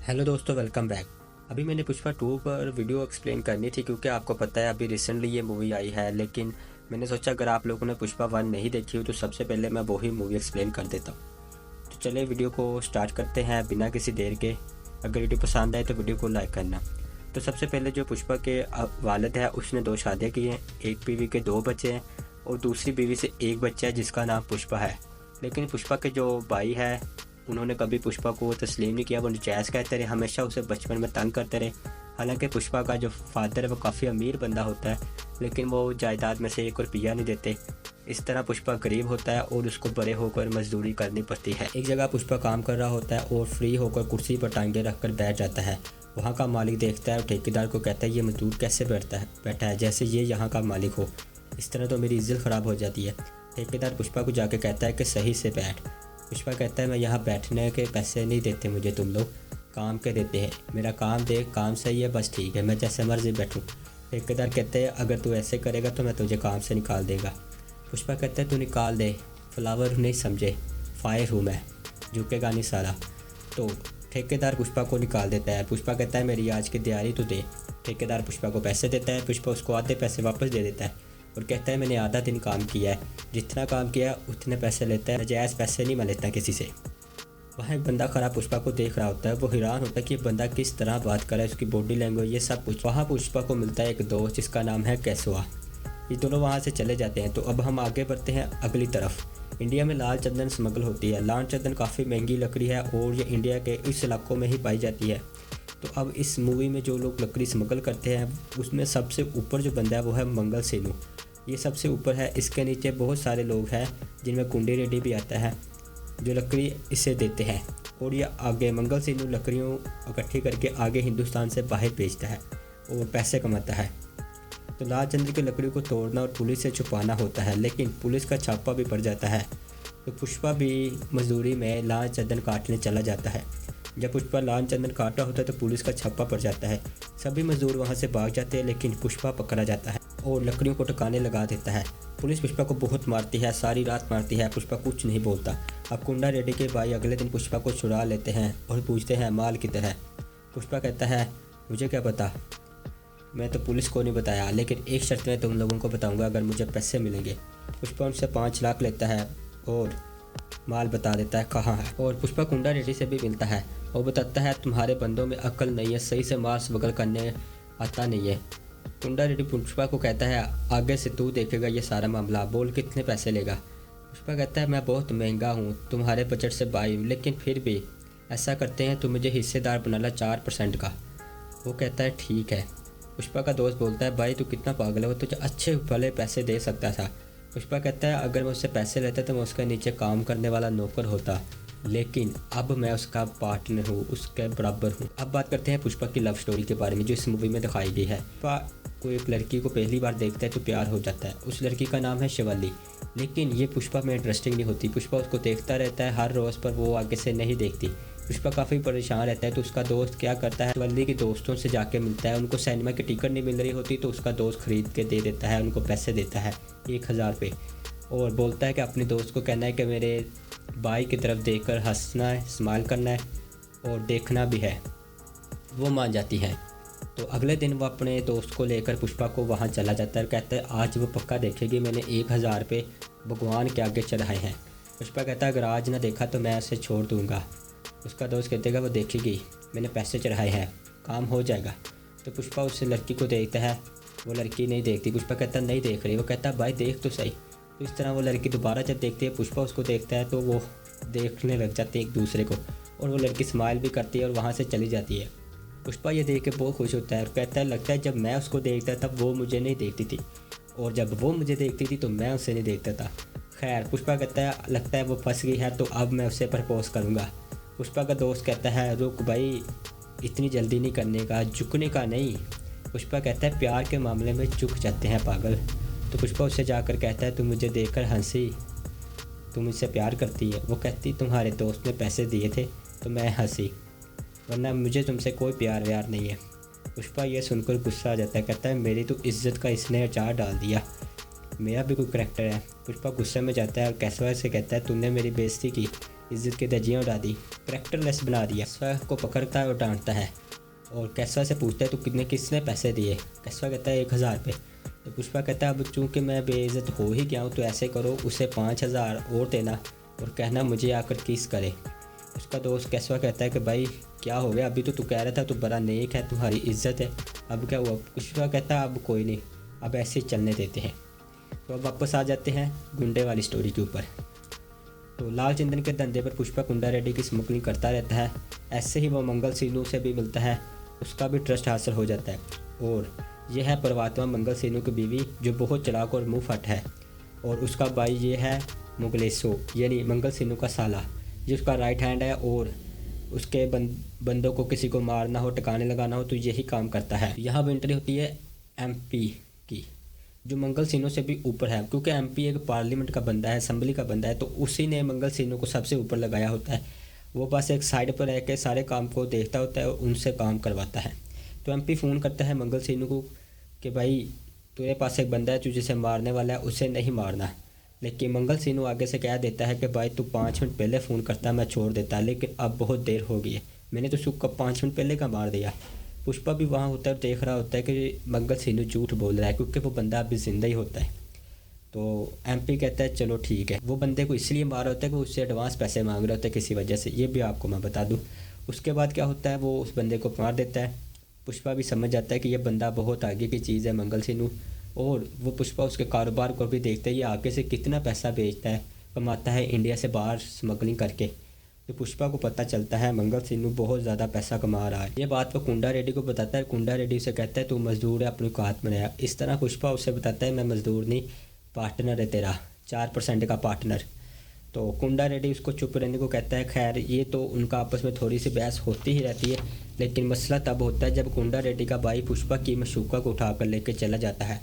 Hello दोस्तों, welcome back. अभी मैंने पुष्पा 2 पर वीडियो एक्सप्लेन करनी थी क्योंकि आपको पता है अभी रिसेंटली ये मूवी आई है। लेकिन मैंने सोचा अगर आप लोगों ने पुष्पा 1 नहीं देखी हो तो सबसे पहले मैं वही मूवी एक्सप्लेन कर देता हूँ। तो चलिए वीडियो को स्टार्ट करते हैं बिना किसी देर के। अगर वीडियो पसंद आए तो वीडियो को लाइक करना। तो सबसे पहले जो पुष्पा के वालिद है उसने 2 शादियाँ की हैं। एक बीवी के 2 बच्चे हैं और दूसरी बीवी से एक बच्चा है जिसका नाम पुष्पा है। लेकिन पुष्पा के जो भाई है उन्होंने कभी पुष्पा को तस्लीम नहीं किया। वो नजायज़ कहते रहे, हमेशा उसे बचपन में तंग करते रहे। हालांकि पुष्पा का जो फादर है वो काफ़ी अमीर बंदा होता है, लेकिन वो जायदाद में से 1 रुपया नहीं देते। इस तरह पुष्पा गरीब होता है और उसको बड़े होकर मजदूरी करनी पड़ती है। एक जगह पुष्पा काम कर रहा होता है और फ्री होकर कुर्सी पर टांगे रख कर बैठ जाता है। वहाँ का मालिक देखता है और ठेकेदार को कहता है ये मजदूर कैसे बैठा है जैसे ये यहाँ का मालिक हो। इस तरह तो मेरी इज्जत ख़राब हो जाती है। ठेकेदार पुष्पा को जाके कहता है कि सही से बैठ। पुष्पा कहता है मैं यहाँ बैठने के पैसे नहीं देते मुझे, तुम लोग काम के देते हैं। मेरा काम देख, काम सही है बस ठीक है, मैं जैसे मर्जी बैठूँ। ठेकेदार कहते हैं अगर तू ऐसे करेगा तो मैं तुझे काम से निकाल देगा। पुष्पा कहता है तू निकाल दे, फ्लावर नहीं समझे, फायर हूँ मैं, झुकेगा नहीं सारा। तो ठेकेदार पुष्पा को निकाल देता है। पुष्पा कहता है मेरी आज की दिहाड़ी तो दे। ठेकेदार पुष्पा को पैसे देता है। पुष्पा उसको आधे पैसे वापस दे देता है और कहता है मैंने आधा दिन काम किया है, जितना काम किया उतने पैसे लेता है, नजायज़ पैसे नहीं मैं लेता किसी से। वहाँ एक बंदा खड़ा पुष्पा को देख रहा होता है। वो हैरान होता है कि ये बंदा किस तरह बात कर रहा है, उसकी बॉडी लैंग्वेज ये सब कुछ। वहाँ पुष्पा को मिलता है एक दोस्त जिसका नाम है केसुआ। ये दोनों वहाँ से चले जाते हैं। तो अब हम आगे बढ़ते हैं अगली तरफ। इंडिया में लाल चंदन स्मगल होती है। लाल चंदन काफ़ी महंगी लकड़ी है और ये इंडिया के इस इलाकों में ही पाई जाती है। तो अब इस मूवी में जो लोग लकड़ी स्मगल करते हैं उसमें सबसे ऊपर जो बंदा है वो है मंगल सेनू। ये सबसे ऊपर है। इसके नीचे बहुत सारे लोग हैं जिनमें कुंडी रेड्डी भी आता है जो लकड़ी इसे देते हैं। और ये आगे मंगल सेनू लकड़ियों इकट्ठी करके आगे हिंदुस्तान से बाहर बेचता है और पैसे कमाता है। तो लाल चंद्र की लकड़ी को तोड़ना और पुलिस से छुपाना होता है, लेकिन पुलिस का छापा भी पड़ जाता है। तो पुष्पा भी मजदूरी में लाल चंदन काटने चला जाता है। जब पुष्पा लाल चंदन काट रहा होता है तो पुलिस का छापा पड़ जाता है। सभी मजदूर वहाँ से भाग जाते हैं, लेकिन पुष्पा पकड़ा जाता है और लकड़ियों को टकाने लगा देता है। पुलिस पुष्पा को बहुत मारती है, सारी रात मारती है। पुष्पा कुछ नहीं बोलता। अब कुंडा रेड्डी के भाई अगले दिन पुष्पा को छुड़ा लेते हैं और पूछते हैं माल किधर है। पुष्पा कहता है मुझे क्या पता, मैं तो पुलिस को नहीं बताया, लेकिन एक शर्त में तुम लोगों को बताऊंगा अगर मुझे पैसे मिलेंगे। पुष्पा उनसे 5 लाख लेता है और माल बता देता है कहाँ है। और पुष्पा कुंडा रेड्डी से भी मिलता है और बताता है तुम्हारे बंदों में अक्ल नहीं है, सही से माल स्मगल करने आता नहीं है। कुंडा रेड्डी पुष्पा को कहता है आगे से तू देखेगा ये सारा मामला, बोल कितने पैसे लेगा। पुष्पा कहता है मैं बहुत महंगा हूँ, तुम्हारे बजट से बाई हूँ, लेकिन फिर भी ऐसा करते हैं तो मुझे हिस्सेदार बना ला 4% का। वो कहता है ठीक है। पुष्पा का दोस्त बोलता है भाई तू कितना पागल है, वो तुझे अच्छे भले पैसे दे सकता था। पुष्पा कहता है अगर मैं उससे पैसे लेता तो मैं उसके नीचे काम करने वाला नौकर होता, लेकिन अब मैं उसका पार्टनर हूँ, उसके बराबर हूँ। अब बात करते हैं पुष्पा की लव स्टोरी के बारे में जो इस मूवी में दिखाई गई है। पुष्पा को एक लड़की को पहली बार देखता है तो प्यार हो जाता है। उस लड़की का नाम है शिवाली, लेकिन ये पुष्पा में इंटरेस्टिंग नहीं होती। पुष्पा उसको देखता रहता है हर रोज़, पर वो आगे से नहीं देखती। पुष्पा काफ़ी परेशान रहता है। तो उसका दोस्त क्या करता है, शिवाली के दोस्तों से जाके मिलता है। उनको सिनेमा की टिकट नहीं मिल रही होती तो उसका दोस्त खरीद के दे देता है, उनको पैसे देता है 1000 रुपये और बोलता है कि अपने दोस्त को कहना है कि मेरे भाई की तरफ देखकर हंसना है, स्माइल करना है और देखना भी है। वो मान जाती है। तो अगले दिन वो अपने दोस्त को लेकर पुष्पा को वहाँ चला जाता है। कहता है आज वो पक्का देखेगी, मैंने 1000 रुपये भगवान के आगे चढ़ाए हैं। पुष्पा कहता है अगर आज ना देखा तो मैं उसे छोड़ दूँगा। उसका दोस्त कहतेगा वो देखेगी, मैंने पैसे चढ़ाए हैं, काम हो जाएगा। तो पुष्पा उस लड़की को देखता है, वो लड़की नहीं देखती। पुष्पा कहता नहीं देख रही। वो कहता है भाई देख तो सही। तो इस तरह वो लड़की दोबारा जब देखती है, पुष्पा उसको देखता है तो वो देखने लग जाते हैं एक दूसरे को और वो लड़की स्माइल भी करती है और वहाँ से चली जाती है। पुष्पा ये देख के बहुत खुश होता है और कहता है लगता है जब मैं उसको देखता तब वो मुझे नहीं देखती थी और जब वो मुझे देखती थी तो मैं उसे नहीं देखता था। खैर पुष्पा कहता है लगता है वो फंस गई है तो अब मैं उसे प्रपोज करूँगा। पुष्पा का दोस्त कहता है रुक भाई, इतनी जल्दी नहीं करने का, झुकने का नहीं। पुष्पा कहता है प्यार के मामले में झुक जाते हैं पागल। तो पुष्पा उससे जाकर कहता है तुम मुझे देखकर हंसी, तुम मुझसे प्यार करती है। वो कहती तुम्हारे दोस्त ने पैसे दिए थे तो मैं हंसी, वरना मुझे तुमसे कोई प्यार व्यार नहीं है। पुष्पा ये सुनकर गुस्सा आ जाता है। कहता है मेरी तो इज्जत का इसने अचार डाल दिया, मेरा भी कोई करैक्टर है। पुष्पा गुस्से में जाता है और केसवा से कहता है तुमने मेरी बेइज्जती की, इज्जत की धज्जियाँ उड़ा दी, करैक्टरलेस बना दिया। कैसवा को पकड़ता है और डांटता है और कैसवा से पूछता है तो किसने पैसे दिए। कैसवा कहता है 1000 रुपये। तो पुष्पा कहता है अब चूँकि मैं बेइज्जत हो ही गया हूँ तो ऐसे करो, उसे 5000 और देना और कहना मुझे आकर किस करे। उसका दोस्त कैसवा कहता है कि भाई क्या हो गया, अभी तो तू कह रहा था तू बड़ा नेक है, तुम्हारी इज्जत है, अब क्या हुआ। पुष्पा कहता है अब कोई नहीं, अब ऐसे ही चलने देते हैं। तो अब वापस आ जाते हैं गुंडे वाली स्टोरी के ऊपर। तो लाल चंदन के धंधे पर पुष्पा कुंडा रेड्डी की स्मगलिंग करता रहता है। ऐसे ही वो मंगल सीनू से भी मिलता है, उसका भी ट्रस्ट हासिल हो जाता है। और यह है परमात्मा मंगल सीनू की बीवी जो बहुत चलाक और मुँह फट है। और उसका भाई ये है मुगलेसो यानी मंगल सीनू का साला, जिसका राइट हैंड है। और उसके बंदों को किसी को मारना हो, टिकाने लगाना हो तो यही काम करता है। यहाँ पर एंट्री होती है एमपी की, जो मंगल सिन्हा से भी ऊपर है, क्योंकि एमपी एक पार्लियामेंट का बंदा है, असम्बली का बंदा है, तो उसी ने मंगल सिन्हा को सबसे ऊपर लगाया होता है। वो बस एक साइड पर रह के सारे काम को देखता होता है और उनसे काम करवाता है। तो एमपी फ़ोन करता है मंगल सिन्हा को कि भाई तेरे पास एक बंदा है जो जिसे मारने वाला है, उसे नहीं मारना। लेकिन मंगल सिन्हा आगे से कह देता है कि भाई तू 5 मिनट पहले फ़ोन करता मैं छोड़ देता, लेकिन अब बहुत देर हो गई है, मैंने तो उसको 5 मिनट पहले का मार दिया। पुष्पा भी वहाँ होता है, देख रहा होता है कि मंगल सिन्हा झूठ बोल रहा है, क्योंकि वो बंदा अभी ज़िंदा ही होता है। तो एमपी कहता है चलो ठीक है। वो बंदे को इसलिए मारा होता है कि उससे एडवांस पैसे मांग रहा होता है किसी वजह से, ये भी आपको मैं बता दूँ। उसके बाद क्या होता है, वो उस बंदे को मार देता है। पुष्पा भी समझ जाता है कि ये बंदा बहुत आगे की चीज़ है मंगल सिन्हा, और वो पुष्पा उसके कारोबार को भी देखता है, ये आगे से कितना पैसा बेचता है, कमाता है इंडिया से बाहर स्मगलिंग करके। तो पुष्पा को पता चलता है मंगल सिन्हा बहुत ज़्यादा पैसा कमा रहा है। ये बात वो कुंडा रेड्डी को बताता है। कुंडा रेड्डी उसे कहता है तू मज़दूर है, अपनी औकात में रहा। इस तरह पुष्पा उसे बताता है मैं मज़दूर नहीं, पार्टनर है तेरा, 4% का पार्टनर। तो कुंडा रेड्डी उसको चुप रहने को कहता है। खैर ये तो उनका आपस में थोड़ी सी बहस होती ही रहती है, लेकिन मसला तब होता है जब कुंडा रेड्डी का भाई पुष्पा की मशूका को उठा कर लेके चला जाता है।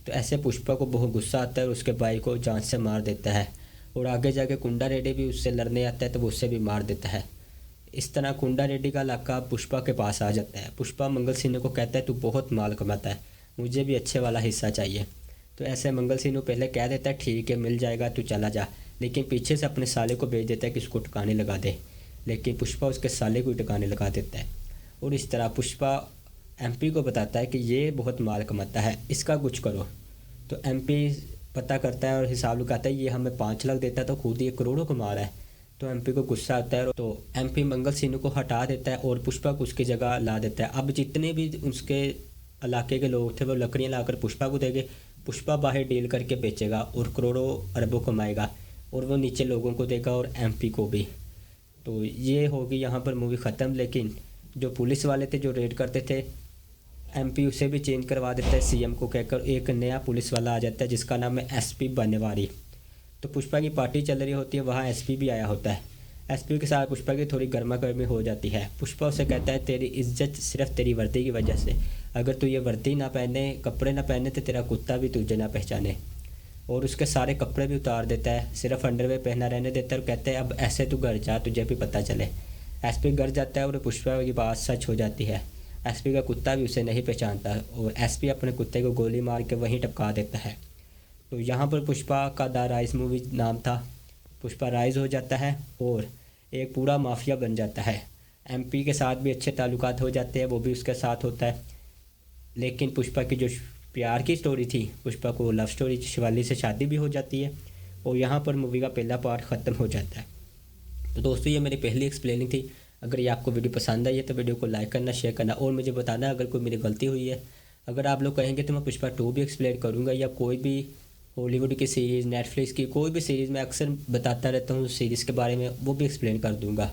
तो ऐसे पुष्पा को बहुत गुस्सा आता है और उसके भाई को जान से मार देता है। और आगे जाके कुंडा रेड्डी भी उससे लड़ने आता है तो वो उससे भी मार देता है। इस तरह कुंडा रेड्डी का इलाका पुष्पा के पास आ जाता है। पुष्पा मंगल सिन्हा को कहता है तू बहुत माल कमाता है, मुझे भी अच्छे वाला हिस्सा चाहिए। तो ऐसे मंगल सिन्हा पहले कह देता है ठीक है मिल जाएगा, तू चला जा, लेकिन पीछे से अपने साले को भेज देता है कि उसको टिकाने लगा दे। लेकिन पुष्पा उसके साले को टिकाने लगा देता है। और इस तरह पुष्पा एमपी को बताता है कि ये बहुत माल कमाता है, इसका कुछ करो। तो एमपी पता करता है और हिसाब लगाता है, ये हमें 5 लाख देता है तो खुद ही 1 करोड़ कमा रहा है। तो एमपी को गुस्सा आता है, तो एमपी मंगल सिन्हा को हटा देता है और पुष्पा को उसकी जगह ला देता है। अब जितने भी उसके इलाके के लोग थे वो लकड़ियाँ लाकर पुष्पा को देंगे, पुष्पा बाहर डील करके बेचेगा और करोड़ों अरबों कमाएगा, और वो नीचे लोगों को देगा और एमपी को भी। तो ये होगी यहाँ पर मूवी ख़त्म। लेकिन जो पुलिस वाले थे जो रेड करते थे, एमपी उसे भी चेंज करवा देता है, सीएम को कहकर एक नया पुलिस वाला आ जाता है जिसका नाम है एसपी बनवारी। तो पुष्पा की पार्टी चल रही होती है, वहाँ एसपी भी आया होता है। एसपी के साथ पुष्पा की थोड़ी गर्मा गर्मी हो जाती है। पुष्पा उसे कहता है तेरी इज्जत सिर्फ तेरी वर्दी की वजह से, अगर तू ये वर्दी ना पहने, कपड़े ना पहने तो तेरा कुत्ता भी तुझे ना पहचाने। और उसके सारे कपड़े भी उतार देता है, सिर्फ अंडरवेयर पहना रहने देता है और कहते हैं अब ऐसे तू घर जा, तुझे भी पता चले। एसपी घर जाता है और पुष्पा की बात सच हो जाती है। एसपी का कुत्ता भी उसे नहीं पहचानता और एसपी अपने कुत्ते को गोली मार के वहीं टपका देता है। तो यहाँ पर पुष्पा का द राइज मूवी नाम था। पुष्पा राइज हो जाता है और एक पूरा माफिया बन जाता है। एमपी के साथ भी अच्छे ताल्लुकात हो जाते हैं, वो भी उसके साथ होता है। लेकिन पुष्पा की जो प्यार की स्टोरी थी, पुष्पा को लव स्टोरी शिवाली से शादी भी हो जाती है और यहाँ पर मूवी का पहला पार्ट ख़त्म हो जाता है। तो दोस्तों ये मेरी पहली एक्सप्लेनिंग थी। अगर ये आपको वीडियो पसंद आई है तो वीडियो को लाइक करना, शेयर करना और मुझे बताना अगर कोई मेरी गलती हुई है। अगर आप लोग कहेंगे तो मैं पुष्पा 2 भी एक्सप्लेन करूँगा, या कोई भी हॉलीवुड की सीरीज़, नेटफ्लिक्स की कोई भी सीरीज़ मैं अक्सर बताता रहता हूँ सीरीज़ के बारे में, वो भी एक्सप्लेन कर दूँगा।